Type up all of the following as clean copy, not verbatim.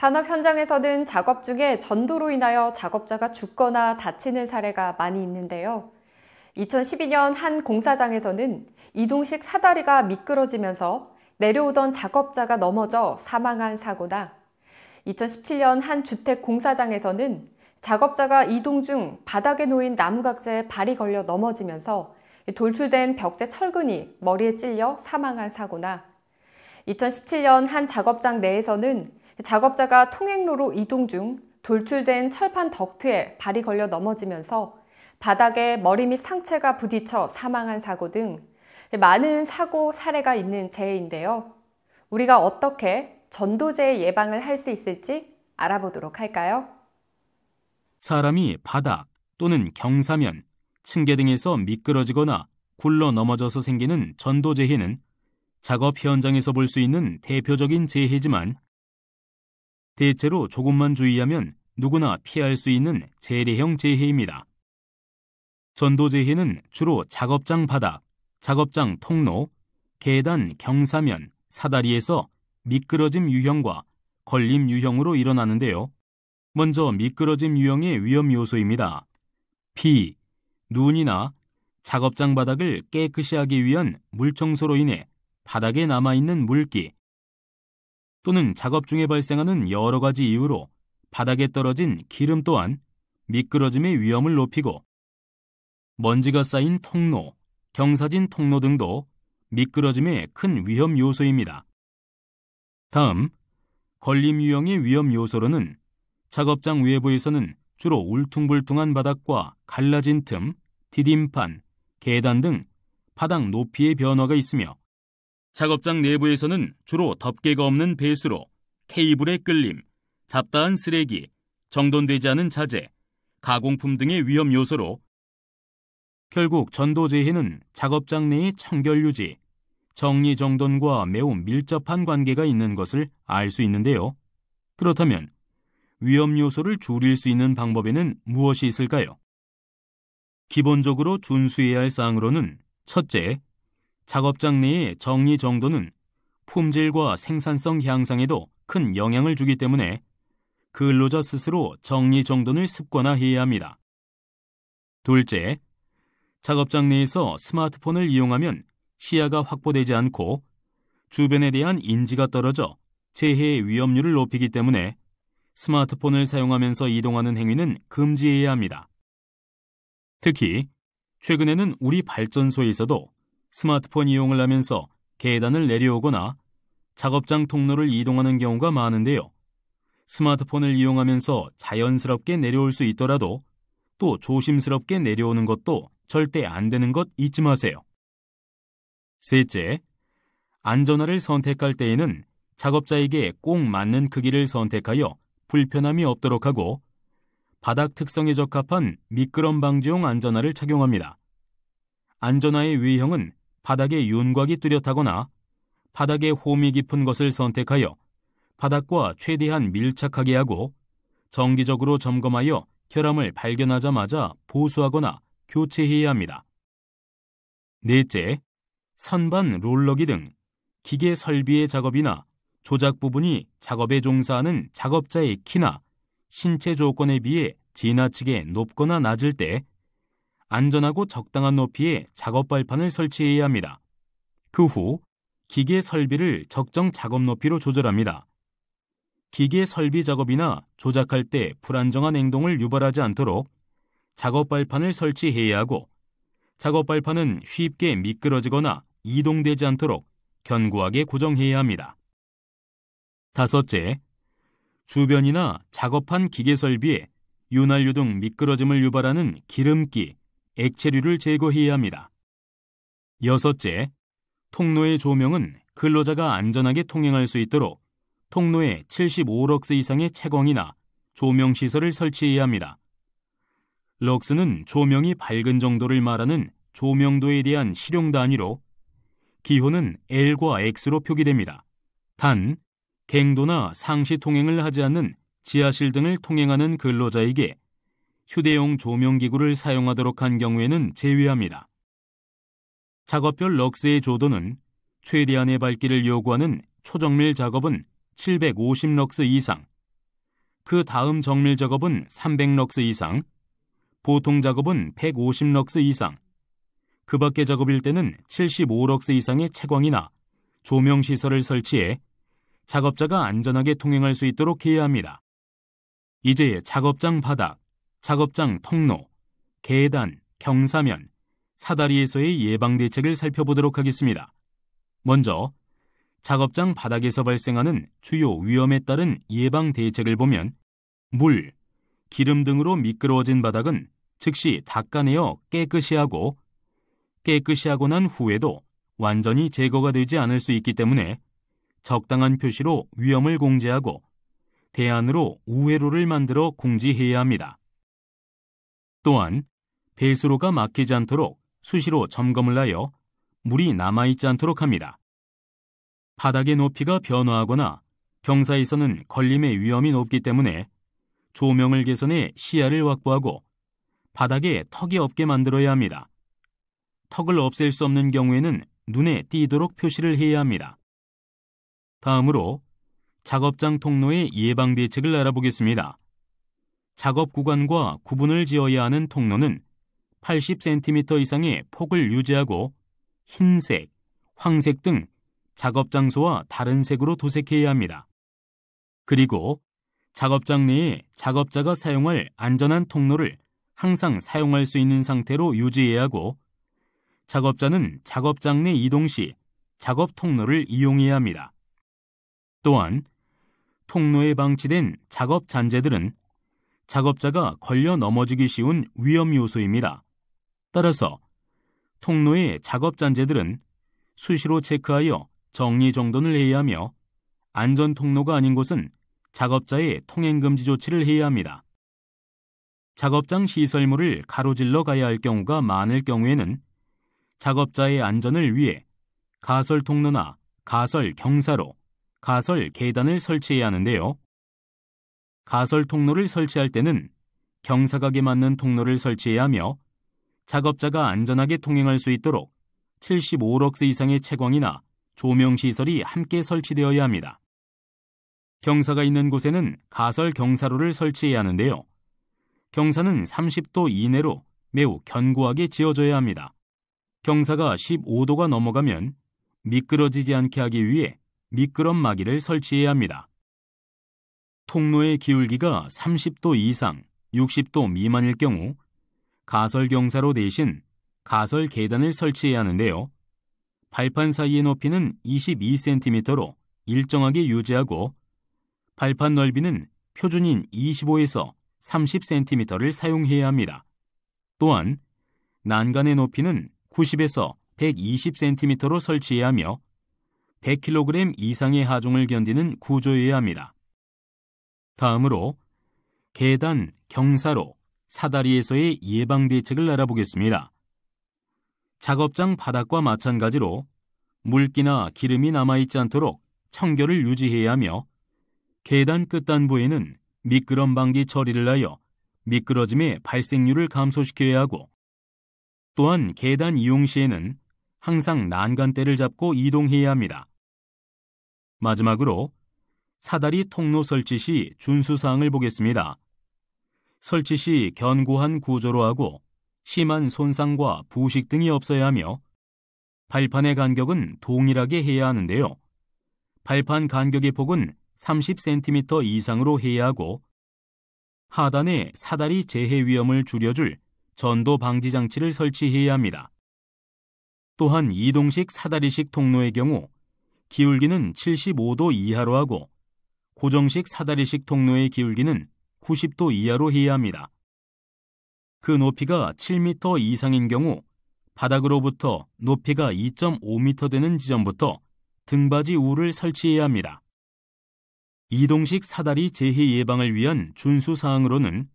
산업 현장에서는 작업 중에 전도로 인하여 작업자가 죽거나 다치는 사례가 많이 있는데요. 2012년 한 공사장에서는 이동식 사다리가 미끄러지면서 내려오던 작업자가 넘어져 사망한 사고나 2017년 한 주택 공사장에서는 작업자가 이동 중 바닥에 놓인 나무각재에 발이 걸려 넘어지면서 돌출된 벽제 철근이 머리에 찔려 사망한 사고나 2017년 한 작업장 내에서는 작업자가 통행로로 이동 중 돌출된 철판 덕트에 발이 걸려 넘어지면서 바닥에 머리 및 상체가 부딪혀 사망한 사고 등 많은 사고 사례가 있는 재해인데요. 우리가 어떻게 전도재해 예방을 할 수 있을지 알아보도록 할까요? 사람이 바닥 또는 경사면, 층계 등에서 미끄러지거나 굴러 넘어져서 생기는 전도재해는 작업 현장에서 볼 수 있는 대표적인 재해지만 대체로 조금만 주의하면 누구나 피할 수 있는 재래형 재해입니다. 전도재해는 주로 작업장 바닥, 작업장 통로, 계단 경사면, 사다리에서 미끄러짐 유형과 걸림 유형으로 일어나는데요. 먼저 미끄러짐 유형의 위험 요소입니다. 비, 눈이나 작업장 바닥을 깨끗이 하기 위한 물청소로 인해 바닥에 남아있는 물기 또는 작업 중에 발생하는 여러 가지 이유로 바닥에 떨어진 기름 또한 미끄러짐의 위험을 높이고 먼지가 쌓인 통로, 경사진 통로 등도 미끄러짐의 큰 위험 요소입니다. 다음, 걸림 유형의 위험 요소로는 작업장 외부에서는 주로 울퉁불퉁한 바닥과 갈라진 틈, 디딤판, 계단 등 바닥 높이의 변화가 있으며 작업장 내부에서는 주로 덮개가 없는 배수로, 케이블의 끌림, 잡다한 쓰레기, 정돈되지 않은 자재, 가공품 등의 위험 요소로 결국 전도재해는 작업장 내의 청결 유지, 정리정돈과 매우 밀접한 관계가 있는 것을 알 수 있는데요. 그렇다면 위험 요소를 줄일 수 있는 방법에는 무엇이 있을까요? 기본적으로 준수해야 할 사항으로는 첫째, 작업장 내의 정리정돈은 품질과 생산성 향상에도 큰 영향을 주기 때문에 근로자 스스로 정리정돈을 습관화해야 합니다. 둘째, 작업장 내에서 스마트폰을 이용하면 시야가 확보되지 않고 주변에 대한 인지가 떨어져 재해의 위험률을 높이기 때문에 스마트폰을 사용하면서 이동하는 행위는 금지해야 합니다. 특히 최근에는 우리 발전소에서도 스마트폰 이용을 하면서 계단을 내려오거나 작업장 통로를 이동하는 경우가 많은데요. 스마트폰을 이용하면서 자연스럽게 내려올 수 있더라도 또 조심스럽게 내려오는 것도 절대 안 되는 것 잊지 마세요. 셋째, 안전화를 선택할 때에는 작업자에게 꼭 맞는 크기를 선택하여 불편함이 없도록 하고 바닥 특성에 적합한 미끄럼 방지용 안전화를 착용합니다. 안전화의 외형은 바닥에 윤곽이 뚜렷하거나 바닥에 홈이 깊은 것을 선택하여 바닥과 최대한 밀착하게 하고 정기적으로 점검하여 결함을 발견하자마자 보수하거나 교체해야 합니다. 넷째, 선반 롤러기 등 기계 설비의 작업이나 조작 부분이 작업에 종사하는 작업자의 키나 신체 조건에 비해 지나치게 높거나 낮을 때 안전하고 적당한 높이의 작업 발판을 설치해야 합니다. 그 후 기계 설비를 적정 작업 높이로 조절합니다. 기계 설비 작업이나 조작할 때 불안정한 행동을 유발하지 않도록 작업 발판을 설치해야 하고 작업 발판은 쉽게 미끄러지거나 이동되지 않도록 견고하게 고정해야 합니다. 다섯째, 주변이나 작업한 기계 설비에 윤활유 등 미끄러짐을 유발하는 기름기, 액체류를 제거해야 합니다. 여섯째, 통로의 조명은 근로자가 안전하게 통행할 수 있도록 통로에 75럭스 이상의 채광이나 조명 시설을 설치해야 합니다. 럭스는 조명이 밝은 정도를 말하는 조명도에 대한 실용 단위로 기호는 L과 X로 표기됩니다. 단, 갱도나 상시 통행을 하지 않는 지하실 등을 통행하는 근로자에게 휴대용 조명기구를 사용하도록 한 경우에는 제외합니다. 작업별 럭스의 조도는 최대한의 밝기를 요구하는 초정밀 작업은 750럭스 이상, 그 다음 정밀 작업은 300럭스 이상, 보통 작업은 150럭스 이상, 그 밖의 작업일 때는 75럭스 이상의 채광이나 조명시설을 설치해 작업자가 안전하게 통행할 수 있도록 해야 합니다. 이제 작업장 바닥, 작업장 통로, 계단, 경사면, 사다리에서의 예방대책을 살펴보도록 하겠습니다. 먼저 작업장 바닥에서 발생하는 주요 위험에 따른 예방대책을 보면 물, 기름 등으로 미끄러워진 바닥은 즉시 닦아내어 깨끗이 하고 난 후에도 완전히 제거가 되지 않을 수 있기 때문에 적당한 표시로 위험을 공지하고 대안으로 우회로를 만들어 공지해야 합니다. 또한 배수로가 막히지 않도록 수시로 점검을 하여 물이 남아있지 않도록 합니다. 바닥의 높이가 변화하거나 경사에서는 걸림의 위험이 높기 때문에 조명을 개선해 시야를 확보하고 바닥에 턱이 없게 만들어야 합니다. 턱을 없앨 수 없는 경우에는 눈에 띄도록 표시를 해야 합니다. 다음으로 작업장 통로의 예방대책을 알아보겠습니다. 작업 구간과 구분을 지어야 하는 통로는 80cm 이상의 폭을 유지하고 흰색, 황색 등 작업 장소와 다른 색으로 도색해야 합니다. 그리고 작업장 내에 작업자가 사용할 안전한 통로를 항상 사용할 수 있는 상태로 유지해야 하고 작업자는 작업장 내 이동 시 작업 통로를 이용해야 합니다. 또한 통로에 방치된 작업 잔재들은 작업자가 걸려 넘어지기 쉬운 위험 요소입니다. 따라서 통로의 작업 잔재들은 수시로 체크하여 정리정돈을 해야 하며 안전 통로가 아닌 곳은 작업자의 통행금지 조치를 해야 합니다. 작업장 시설물을 가로질러 가야 할 경우가 많을 경우에는 작업자의 안전을 위해 가설 통로나 가설 경사로, 가설 계단을 설치해야 하는데요. 가설 통로를 설치할 때는 경사각에 맞는 통로를 설치해야 하며 작업자가 안전하게 통행할 수 있도록 75럭스 이상의 채광이나 조명시설이 함께 설치되어야 합니다. 경사가 있는 곳에는 가설 경사로를 설치해야 하는데요. 경사는 30도 이내로 매우 견고하게 지어져야 합니다. 경사가 15도가 넘어가면 미끄러지지 않게 하기 위해 미끄럼 막이를 설치해야 합니다. 통로의 기울기가 30도 이상, 60도 미만일 경우 가설 경사로 대신 가설 계단을 설치해야 하는데요. 발판 사이의 높이는 22cm로 일정하게 유지하고 발판 넓이는 표준인 25에서 30cm를 사용해야 합니다. 또한 난간의 높이는 90에서 120cm로 설치해야 하며 100kg 이상의 하중을 견디는 구조여야 합니다. 다음으로 계단, 경사로, 사다리에서의 예방대책을 알아보겠습니다. 작업장 바닥과 마찬가지로 물기나 기름이 남아있지 않도록 청결을 유지해야 하며 계단 끝단부에는 미끄럼 방지 처리를 하여 미끄러짐의 발생률을 감소시켜야 하고 또한 계단 이용 시에는 항상 난간대를 잡고 이동해야 합니다. 마지막으로 사다리 통로 설치 시 준수사항을 보겠습니다. 설치 시 견고한 구조로 하고 심한 손상과 부식 등이 없어야 하며 발판의 간격은 동일하게 해야 하는데요. 발판 간격의 폭은 30cm 이상으로 해야 하고 하단에 사다리 재해 위험을 줄여줄 전도 방지 장치를 설치해야 합니다. 또한 이동식 사다리식 통로의 경우 기울기는 75도 이하로 하고 고정식 사다리식 통로의 기울기는 90도 이하로 해야 합니다. 그 높이가 7m 이상인 경우 바닥으로부터 높이가 2.5m 되는 지점부터 등받이 우를 설치해야 합니다. 이동식 사다리 재해 예방을 위한 준수사항으로는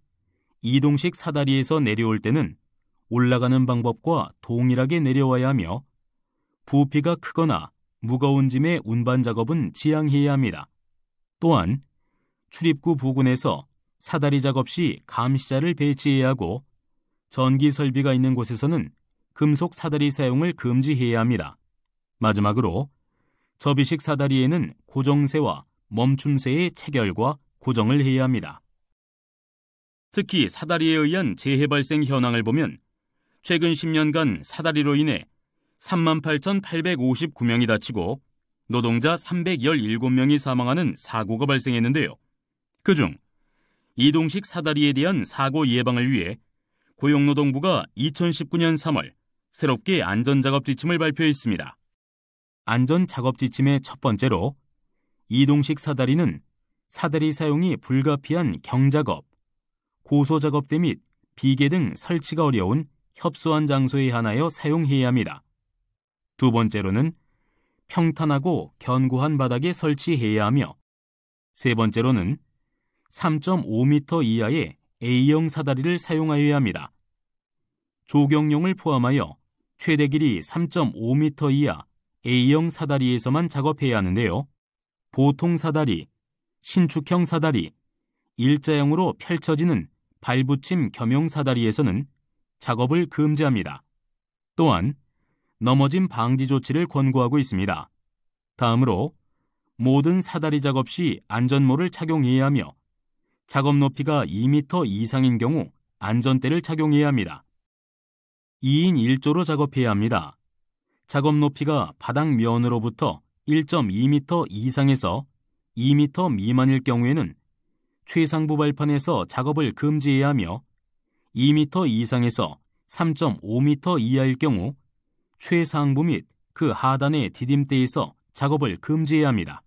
이동식 사다리에서 내려올 때는 올라가는 방법과 동일하게 내려와야 하며 부피가 크거나 무거운 짐의 운반 작업은 지양해야 합니다. 또한 출입구 부근에서 사다리 작업 시 감시자를 배치해야 하고 전기 설비가 있는 곳에서는 금속 사다리 사용을 금지해야 합니다. 마지막으로 접이식 사다리에는 고정쇠와 멈춤쇠의 체결과 고정을 해야 합니다. 특히 사다리에 의한 재해 발생 현황을 보면 최근 10년간 사다리로 인해 38,859명이 다치고 노동자 317명이 사망하는 사고가 발생했는데요. 그중 이동식 사다리에 대한 사고 예방을 위해 고용노동부가 2019년 3월 새롭게 안전작업 지침을 발표했습니다. 안전작업 지침의 첫 번째로 이동식 사다리는 사다리 사용이 불가피한 경작업, 고소작업대 및 비계 등 설치가 어려운 협소한 장소에 한하여 사용해야 합니다. 두 번째로는 평탄하고 견고한 바닥에 설치해야 하며, 세 번째로는 3.5m 이하의 A형 사다리를 사용하여야 합니다. 조경용을 포함하여 최대 길이 3.5m 이하 A형 사다리에서만 작업해야 하는데요. 보통 사다리, 신축형 사다리, 일자형으로 펼쳐지는 발붙임 겸용 사다리에서는 작업을 금지합니다. 또한 넘어짐 방지 조치를 권고하고 있습니다. 다음으로 모든 사다리 작업 시 안전모를 착용해야 하며 작업 높이가 2m 이상인 경우 안전대를 착용해야 합니다. 2인 1조로 작업해야 합니다. 작업 높이가 바닥 면으로부터 1.2m 이상에서 2m 미만일 경우에는 최상부 발판에서 작업을 금지해야 하며 2m 이상에서 3.5m 이하일 경우 최상부 및 그 하단의 디딤대에서 작업을 금지해야 합니다.